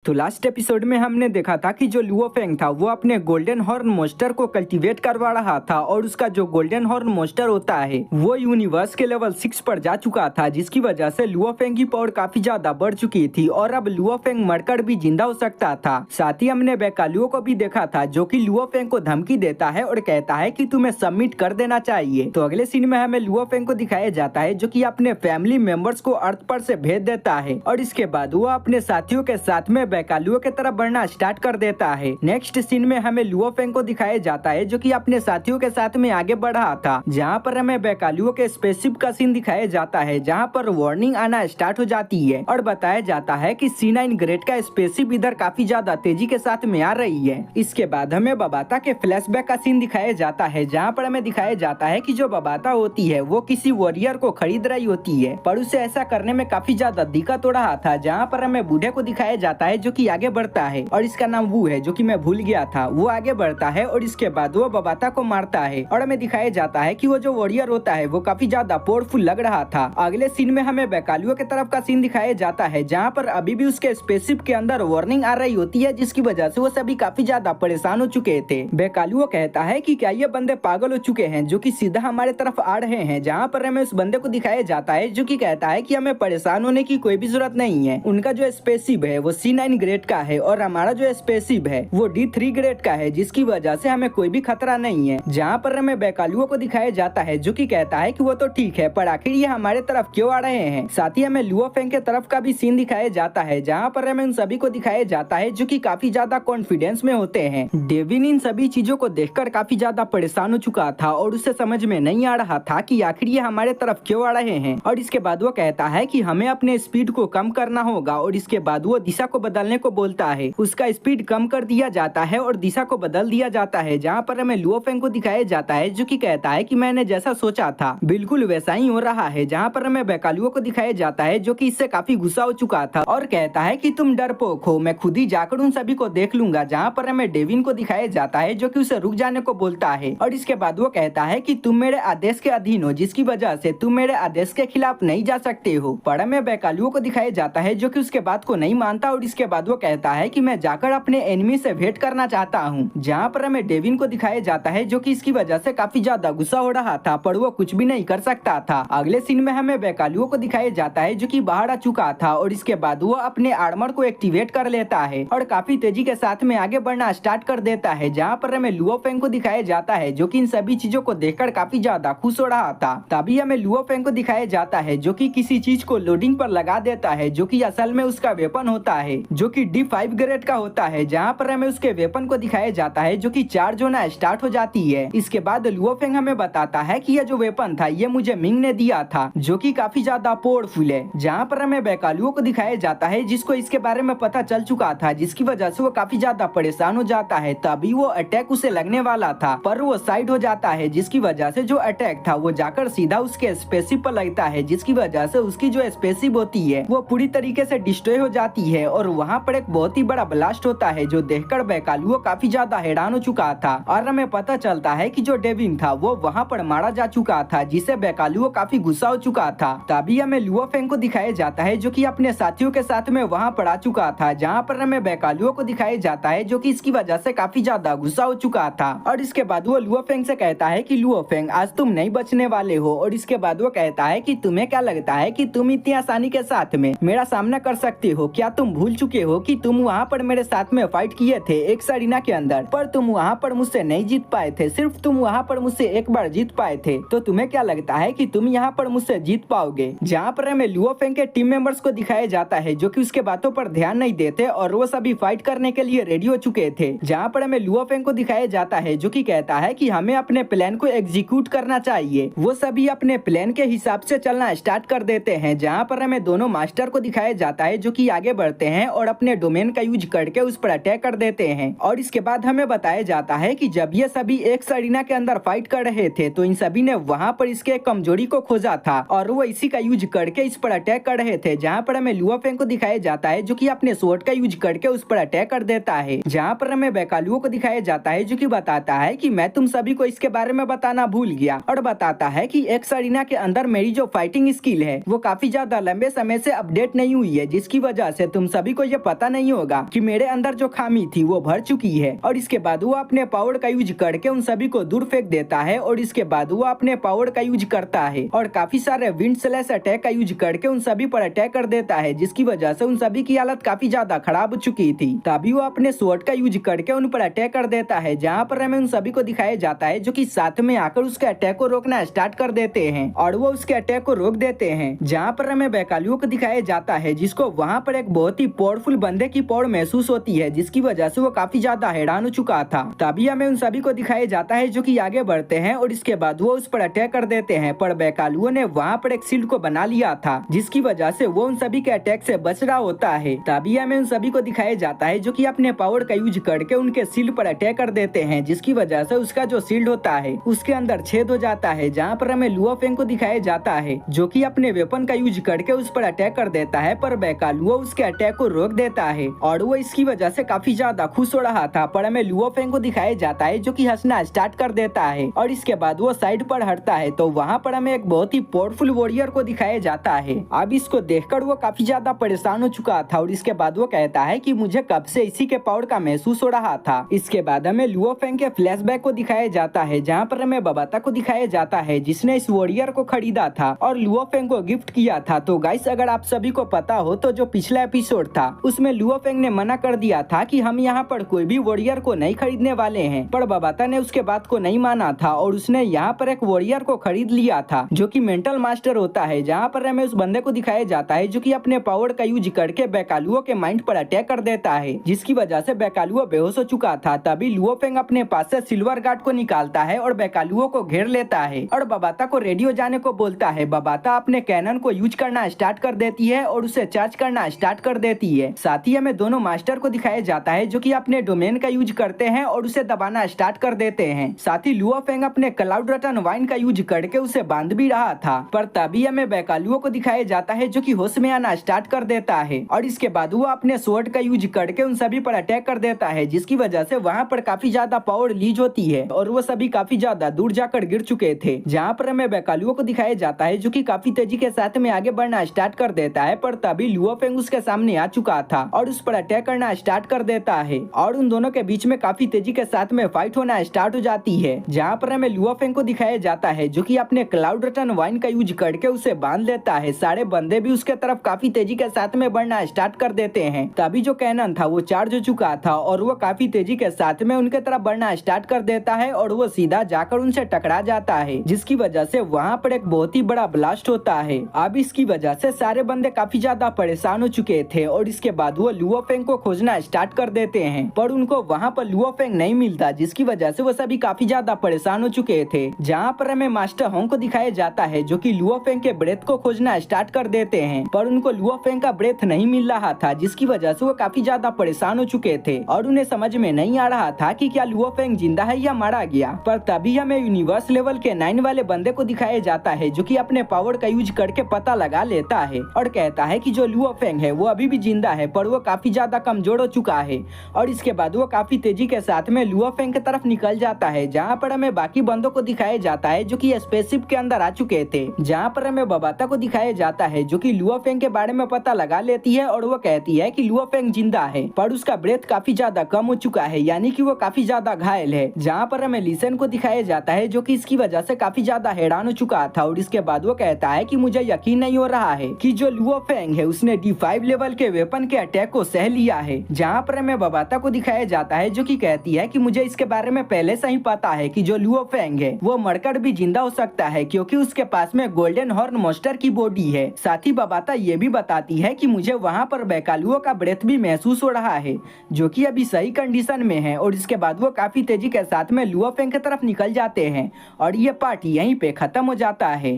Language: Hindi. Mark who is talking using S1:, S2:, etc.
S1: तो लास्ट एपिसोड में हमने देखा था कि जो लुओ फेंग था वो अपने गोल्डन हॉर्न मोस्टर को कल्टीवेट करवा रहा था और उसका जो गोल्डन हॉर्न मोस्टर होता है वो यूनिवर्स के लेवल 6 पर जा चुका था, जिसकी वजह से लुओ फेंग की पावर काफी ज्यादा बढ़ चुकी थी और अब लुओ फेंग मरकर भी जिंदा हो सकता था। साथ ही हमने बेकालुओ को भी देखा था जो कि लुओ फेंग को धमकी देता है और कहता है कि तुम्हें सबमिट कर देना चाहिए। तो अगले सीन में हमें लुओ फेंग को दिखाया जाता है जो कि अपने फैमिली मेंबर्स को अर्थ पर से भेज देता है और इसके बाद वो अपने साथियों के साथ में बेकालुओ के तरफ बढ़ना स्टार्ट कर देता है। नेक्स्ट सीन में हमें लुओ फेंग को दिखाया जाता है जो कि अपने साथियों के साथ में आगे बढ़ रहा था, जहाँ पर हमें बेकालुओ के स्पेसशिप का सीन दिखाया जाता है जहाँ पर वार्निंग आना स्टार्ट हो जाती है और बताया जाता है कि C9 ग्रेड का स्पेसशिप इधर काफी ज्यादा तेजी के साथ में आ रही है। इसके बाद हमें बबाता के फ्लैशबैक का सीन दिखाया जाता है जहाँ पर हमें दिखाया जाता है कि जो बबाता होती है वो किसी वॉरियर को खरीद रही होती है, पर उसे ऐसा करने में काफी ज्यादा दिक्कत हो रहा था। जहाँ पर हमें बूढ़े को दिखाया जाता है जो कि आगे बढ़ता है और इसका नाम वू है जो कि मैं भूल गया था। वो आगे बढ़ता है और इसके बाद वो बबाता को मारता है और हमें दिखाया जाता है कि वो जो वॉरियर होता है वो काफी ज्यादा पावरफुल लग रहा था। अगले सीन में हमें बेकालुओ के तरफ का सीन दिखाया जाता है जहाँ पर अभी भी उसके स्पेसशिप के अंदर वार्निंग आ रही होती है, जिसकी वजह से वो सभी काफी ज्यादा परेशान हो चुके थे। बेकालुओ कहता है कि क्या ये बंदे पागल हो चुके हैं जो कि सीधा हमारे तरफ आ रहे हैं। जहाँ पर हमें उस बंदे को दिखाया जाता है जो कि कहता है कि हमें परेशान होने की कोई भी जरूरत नहीं है। उनका जो स्पेसशिप है वो C9 ग्रेड का है और हमारा जो स्पेसशिप है वो D3 ग्रेड का है, जिसकी वजह से हमें कोई भी खतरा नहीं है। जहाँ पर हमें बेकालुओ को दिखाया जाता है जो कि कहता है कि वो तो ठीक है पर आखिर ये हमारे तरफ क्यों आ रहे हैं। साथ ही हमें लुओ फेंग के तरफ का भी सीन दिखाया जाता है जहाँ पर हमें उन सभी को दिखाया जाता है जो कि काफी ज्यादा कॉन्फिडेंस में होते हैं। डेविन इन सभी चीजों को देखकर काफी ज्यादा परेशान हो चुका था और उसे समझ में नहीं आ रहा था कि आखिर ये हमारे तरफ क्यों आ रहे हैं। और इसके बाद वो कहता है कि हमें अपने स्पीड को कम करना होगा और इसके बाद वो दिशा को बदलने को बोलता है। उसका स्पीड कम कर दिया जाता है और दिशा को बदल दिया जाता है। जहाँ पर हमें लुओ फेंग को दिखाया जाता है जो कि कहता है कि मैंने जैसा सोचा था बिल्कुल वैसा ही हो रहा है। जहाँ पर हमें बेकालुओ को दिखाया जाता है जो कि इससे काफी गुस्सा हो चुका था और कहता है कि तुम डरपोक हो, मैं खुद ही जाकर उन सभी को देख लूंगा। जहाँ पर हमें डेविन को दिखाया जाता है जो कि उसे रुक जाने को बोलता है और इसके बाद वो कहता है कि तुम मेरे आदेश के अधीन हो, जिसकी वजह से तुम मेरे आदेश के खिलाफ नहीं जा सकते हो। पर हमें बेकालुओ को दिखाया जाता है जो कि उसके बात को नहीं मानता और इसके बाद वो कहता है कि मैं जाकर अपने एनिमी से भेंट करना चाहता हूँ। जहाँ पर हमें डेविन को दिखाया जाता है जो कि इसकी वजह से काफी ज्यादा गुस्सा हो रहा था पर वो कुछ भी नहीं कर सकता था। अगले सीन में हमें बेकालुओ को दिखाया जाता है जो कि बाहर आ चुका था और इसके बाद वो अपने आर्मर को एक्टिवेट कर लेता है और काफी तेजी के साथ में आगे बढ़ना स्टार्ट कर देता है। जहाँ पर हमें लुओ फेंग को दिखाया जाता है जो कि इन सभी चीजों को देखकर काफी ज्यादा खुश हो रहा था। तभी हमें लुओ फेंग को दिखाया जाता है जो कि किसी चीज को लोडिंग पर लगा देता है जो कि असल में उसका वेपन होता है जो कि D5 ग्रेड का होता है। जहाँ पर हमें उसके वेपन को दिखाया जाता है जो कि चार्ज होना स्टार्ट हो जाती है। इसके बाद लुओ फेंग हमें बताता है कि यह जो वेपन था ये मुझे मिंग ने दिया था जो कि काफी ज्यादा पावरफुल है। जहाँ पर हमें बेकालुओ को दिखाया जाता है जिसको इसके बारे में पता चल चुका था, जिसकी वजह से वो काफी ज्यादा परेशान हो जाता है। तभी वो अटैक उसे लगने वाला था पर वो साइड हो जाता है, जिसकी वजह से जो अटैक था वो जाकर सीधा उसके स्पेसशिप पर लगता है, जिसकी वजह से उसकी जो स्पेसशिप होती है वो पूरी तरीके से डिस्ट्रॉय हो जाती है और वहाँ पर एक बहुत ही बड़ा ब्लास्ट होता है जो देखकर बेकालुओ काफी ज्यादा हैरान हो चुका था। और हमें पता चलता है कि जो डेविन था वो वहाँ पर मारा जा चुका था, जिससे बेकालुओ काफी गुस्सा हो चुका था। तभी हमें लुओ फेंग को दिखाया जाता है जो कि अपने साथियों के साथ में वहाँ पर आ चुका था। जहाँ पर हमें बेकालुओ को दिखाया जाता है जो कि इसकी वजह से काफी ज्यादा गुस्सा हो चुका था और इसके बाद वो लुओ फेंग से कहता है कि लुओ फेंग आज तुम नहीं बचने वाले हो। और इसके बाद वो कहता है कि तुम्हें क्या लगता है कि तुम इतनी आसानी के साथ में मेरा सामना कर सकते हो? क्या तुम भूल चुके हो कि तुम वहाँ पर मेरे साथ में फाइट किए थे एक अरीना के अंदर, पर तुम वहाँ पर मुझसे नहीं जीत पाए थे, सिर्फ तुम वहाँ पर मुझसे एक बार जीत पाए थे। तो तुम्हें क्या लगता है कि तुम यहाँ पर मुझसे जीत पाओगे? जहाँ पर हमें लुओ फेंग के टीम मेंबर्स को दिखाया जाता है जो कि उसके बातों पर ध्यान नहीं देते और वो सभी फाइट करने के लिए रेडी हो चुके थे। जहाँ पर हमें लुओ फेंग को दिखाया जाता है जो कि कहता है कि हमें अपने प्लान को एग्जीक्यूट करना चाहिए। वो सभी अपने प्लान के हिसाब से चलना स्टार्ट कर देते हैं। जहाँ पर हमें दोनों मास्टर को दिखाया जाता है जो कि आगे बढ़ते हैं और अपने डोमेन का यूज करके उस पर अटैक कर देते हैं। और इसके बाद हमें बताया जाता है कि जब ये सभी एक अरीना के अंदर फाइट कर रहे थे तो इन सभी ने वहाँ पर इसके कमजोरी को खोजा था और वो इसी का यूज करके इस पर अटैक कर रहे थे। जहाँ पर हमें लुओ फेंग को दिखाया जाता है जो कि अपने स्वॉर्ड का यूज करके उस पर अटैक कर देता है। जहाँ पर हमें बेकालुओ को दिखाया जाता है जो कि बताता है कि मैं तुम सभी को इसके बारे में बताना भूल गया और बताता है कि एक अरीना के अंदर मेरी जो फाइटिंग स्किल है वो काफी ज्यादा लंबे समय से अपडेट नहीं हुई है, जिसकी वजह से तुम सभी को ये पता नहीं होगा कि मेरे अंदर जो खामी थी वो भर चुकी है। और इसके बाद वो अपने पावर का यूज करके उन सभी को दूर फेंक देता है और इसके बाद वो अपने पावर का यूज करता है और काफी सारे विंड स्लैश अटैक का यूज करके उन सभी पर अटैक कर देता है, जिसकी वजह से उन सभी की हालत काफी ज्यादा खराब हो चुकी थी। तभी वो अपने स्वॉर्ड का यूज करके उन पर अटैक कर देता है, जहाँ पर हमें उन सभी को दिखाया जाता है जो कि साथ में आकर उसके अटैक को रोकना स्टार्ट कर देते हैं और वो उसके अटैक को रोक देते हैं। जहाँ पर हमें बैकालुओं को दिखाया जाता है जिसको वहाँ पर एक बहुत ही पावरफुल बंदे की पावर महसूस होती है, जिसकी वजह से वो काफी ज्यादा हैरान हो चुका था। तभी हमें उन सभी को दिखाया जाता है जो कि आगे बढ़ते हैं और इसके बाद वो उस पर अटैक कर देते हैं, पर बैकालुओं ने वहाँ पर एक शील्ड को बना लिया था, जिसकी वजह से वो उन सभी के अटैक से बच रहा होता है। तभी हमें उन सभी को दिखाया जाता है जो कि अपने पावर का यूज करके उनके शील्ड पर अटैक कर देते हैं, जिसकी वजह से उसका जो शील्ड होता है उसके अंदर छेद हो जाता है। जहाँ पर हमें लुओ फेंग को दिखाया जाता है जो कि अपने वेपन का यूज करके उस पर अटैक कर देता है, पर बैकालुओ उसके अटैक को रोक देता है और वो इसकी वजह से काफी ज्यादा खुश हो रहा था। पर हमें लुओ फेंग को दिखाया जाता है जो कि हंसना स्टार्ट कर देता है और इसके बाद वो साइड पर हटता है, तो वहाँ पर हमें एक बहुत ही पावरफुल वॉरियर को दिखाया जाता है। अब इसको देखकर वो काफी ज्यादा परेशान हो चुका था और इसके बाद वो कहता है कि मुझे कब से इसी के पावर का महसूस हो रहा था। इसके बाद हमें लुओ फेंग के फ्लैशबैक को दिखाया जाता है, जहाँ पर हमें बबाता को दिखाया जाता है जिसने इस वॉरियर को खरीदा था और लुओ फेंग को गिफ्ट किया था। तो गाइस, अगर आप सभी को पता हो तो जो पिछला एपिसोड था उसमें लुओ फेंग ने मना कर दिया था कि हम यहाँ पर कोई भी वॉरियर को नहीं खरीदने वाले हैं, पर बबाता ने उसके बात को नहीं माना था और उसने यहाँ पर एक वॉरियर को खरीद लिया था जो कि मेंटल मास्टर होता है। जहाँ पर हमें उस बंदे को दिखाया जाता है जो कि अपने पावर का यूज करके बैकालुओं के माइंड पर अटैक कर देता है, जिसकी वजह से बैकालुओ बेहोश हो चुका था। तभी लुओ फेंग अपने पास से सिल्वर गार्ड को निकालता है और बैकालुओं को घेर लेता है और बबाता को रेडियो जाने को बोलता है। बबाता अपने कैनन को यूज करना स्टार्ट कर देती है और उसे चार्ज करना स्टार्ट कर देती है। साथ ही हमें दोनों मास्टर को दिखाया जाता है जो कि अपने डोमेन का यूज करते हैं और उसे दबाना स्टार्ट कर देते हैं। साथ ही लुओ फेंग अपने क्लाउड रटन वाइन का यूज करके उसे बांध भी रहा था, पर तभी हमें बैकालुओं को दिखाया जाता है जो कि होश में आना स्टार्ट कर देता है और इसके बाद वो अपने स्वॉर्ड का यूज करके उन सभी पर अटैक कर देता है, जिसकी वजह से वहाँ पर काफी ज्यादा पावर लीज होती है और वो सभी काफी ज्यादा दूर जाकर गिर चुके थे। जहाँ पर हमें बैकालुओं को दिखाया जाता है जो कि काफी तेजी के साथ में आगे बढ़ना स्टार्ट कर देता है, पर तभी लुओ फेंग उसके सामने आ चुका था और उस पर अटैक करना स्टार्ट कर देता है और उन दोनों के बीच में काफी तेजी के साथ में फाइट होना स्टार्ट हो जाती है। जहाँ पर हमें लुओ फेंग को दिखाया जाता है जो कि अपने क्लाउड रटन वाइन का यूज करके उसे बांध लेता है। सारे बंदे भी उसके तरफ काफी तेजी के साथ में बढ़ना स्टार्ट कर देते हैं। तभी जो कैनन था वो चार्ज हो चुका था और वो काफी तेजी के साथ में उनके तरफ बढ़ना स्टार्ट कर देता है और वो सीधा जाकर उनसे टकरा जाता है, जिसकी वजह से वहाँ पर एक बहुत ही बड़ा ब्लास्ट होता है। अब इसकी वजह से सारे बंदे काफी ज्यादा परेशान हो चुके थे और इसके बाद वो लुओ फेंग को खोजना स्टार्ट कर देते हैं, पर उनको वहाँ पर लुओ फेंग नहीं मिलता, जिसकी वजह से वो सभी काफी ज्यादा परेशान हो चुके थे। जहाँ पर हमें मास्टर होंग को दिखाया जाता है जो कि लुओ फेंग के ब्रेथ को खोजना स्टार्ट कर देते हैं, पर उनको लुओ फेंग का ब्रेथ नहीं मिल रहा था, जिसकी वजह से वो काफी ज्यादा परेशान हो चुके थे और उन्हें समझ में नहीं आ रहा था कि क्या लुओ फेंग जिंदा है या मारा गया। पर तभी हमें यूनिवर्स लेवल के 9 वाले बंदे को दिखाया जाता है जो कि अपने पावर का यूज करके पता लगा लेता है और कहता है कि जो लुओ फेंग है वो अभी भी जिंदा है, पर वो काफी ज्यादा कमजोर हो चुका है। और इसके बाद वो काफी तेजी के साथ में लुओ फेंग की तरफ निकल जाता है, जहाँ पर हमें बाकी बंदों को दिखाया जाता है जो कि स्पेसशिप के अंदर आ चुके थे। जहाँ पर हमें बबाता को दिखाया जाता है जो कि लुओ फेंग के बारे में पता लगा लेती है और वो कहती है कि लुओ फेंग जिंदा है, पर उसका ब्रेथ काफी ज्यादा कम हो चुका है, यानी कि वो काफी ज्यादा घायल है। जहाँ पर हमें लिसन को दिखाया जाता है जो कि इसकी वजह से काफी ज्यादा हैरान हो चुका था और इसके बाद वो कहता है कि मुझे यकीन नहीं हो रहा है कि जो लुओ फेंग है उसने D5 लेवल के वेपन के अटैक को सह लिया है। जहाँ पर हमें बबाता को दिखाया जाता है जो कि कहती है कि मुझे इसके बारे में पहले से ही पता है कि जो लुओ फेंग है वो मरकर भी जिंदा हो सकता है क्योंकि उसके पास में गोल्डन हॉर्न मॉन्स्टर की बॉडी है। साथ ही बबाता ये भी बताती है कि मुझे वहाँ पर बैकालुओं का ब्रेथ भी महसूस हो रहा है जो कि अभी सही कंडीशन में है और इसके बाद वो काफी तेजी के साथ में लुओ फेंग की तरफ निकल जाते हैं और ये पार्ट यहीं पे खत्म हो जाता है।